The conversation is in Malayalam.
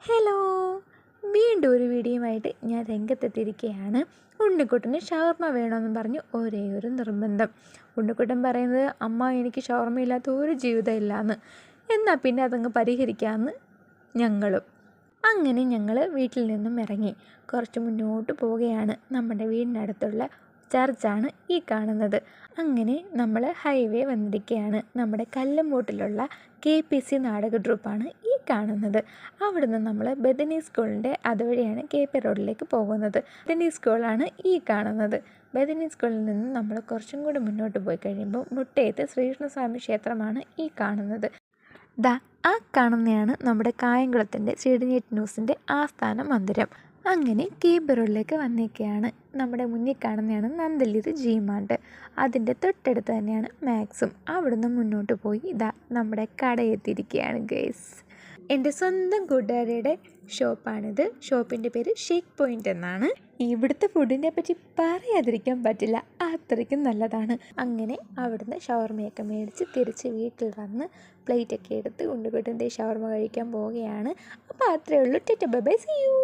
ഹലോ, വീണ്ടും ഒരു വീഡിയോയുമായിട്ട് ഞാൻ രംഗത്തെത്തിയിരിക്കുകയാണ്. ഉണ്ണിക്കുട്ടന് ഷവർമ്മ വേണമെന്ന് പറഞ്ഞ് ഒരേ ഒരു നിർബന്ധം. ഉണ്ണിക്കുട്ടൻ പറയുന്നത്, അമ്മ എനിക്ക് ഷവർമ്മ ഇല്ലാത്ത ഒരു ജീവിതം ഇല്ലയെന്ന്. എന്നാൽ പിന്നെ അതങ്ങ് പരിഹരിക്കാമെന്ന് ഞങ്ങളും. അങ്ങനെ ഞങ്ങൾ വീട്ടിൽ നിന്നും ഇറങ്ങി കുറച്ച് മുന്നോട്ട് പോവുകയാണ്. നമ്മുടെ വീടിനടുത്തുള്ള ചർച്ചാണ് ഈ കാണുന്നത്. അങ്ങനെ നമ്മൾ ഹൈവേ വന്നിരിക്കുകയാണ്. നമ്മുടെ കല്ലുമൂട്ടിലുള്ള KPC നാടക ട്രൂപ്പാണ് ഈ കാണുന്നത്. അവിടുന്ന് നമ്മൾ ബദനി സ്കൂളിൻ്റെ അതുവഴിയാണ് KP റോഡിലേക്ക് പോകുന്നത്. ബദനി സ്കൂളാണ് ഈ കാണുന്നത്. ബദനി സ്കൂളിൽ നിന്ന് നമ്മൾ കുറച്ചും കൂടി മുന്നോട്ട് പോയി കഴിയുമ്പോൾ മുട്ടയത്ത് ശ്രീകൃഷ്ണസ്വാമി ക്ഷേത്രമാണ് ഈ കാണുന്നത്. ആ കാണുന്നതാണ് നമ്മുടെ കായംകുളത്തിൻ്റെ CDNet ന്യൂസിൻ്റെ ആസ്ഥാന മന്ദിരം. അങ്ങനെ KP റോഡിലേക്ക് വന്നിരിക്കുകയാണ്. നമ്മുടെ മുന്നിൽ കാണുന്നതാണ് നന്ദലിത് G-Mart. അതിൻ്റെ തൊട്ടടുത്ത് തന്നെയാണ് മാക്സും. അവിടുന്ന് മുന്നോട്ട് പോയി നമ്മുടെ കടയെത്തിയിരിക്കുകയാണ് ഗൈസ്. എൻ്റെ സ്വന്തം കൂട്ടുകാരിയുടെ ഷോപ്പാണിത്. ഷോപ്പിൻ്റെ പേര് ഷേക്ക് പോയിൻ്റ് എന്നാണ്. ഇവിടുത്തെ ഫുഡിനെ പറ്റി പറയാതിരിക്കാൻ പറ്റില്ല, അത്രയ്ക്കും നല്ലതാണ്. അങ്ങനെ അവിടുന്ന് ഷവർമയൊക്കെ മേടിച്ച് തിരിച്ച് വീട്ടിൽ വന്ന് പ്ലേറ്റൊക്കെ എടുത്ത് ഉണ്ണിക്കുട്ടൻ്റെ ഷവർമ കഴിക്കാൻ പോവുകയാണ്. അപ്പോൾ അത്രയേ ഉള്ളൂ. Tata bye bye, see U.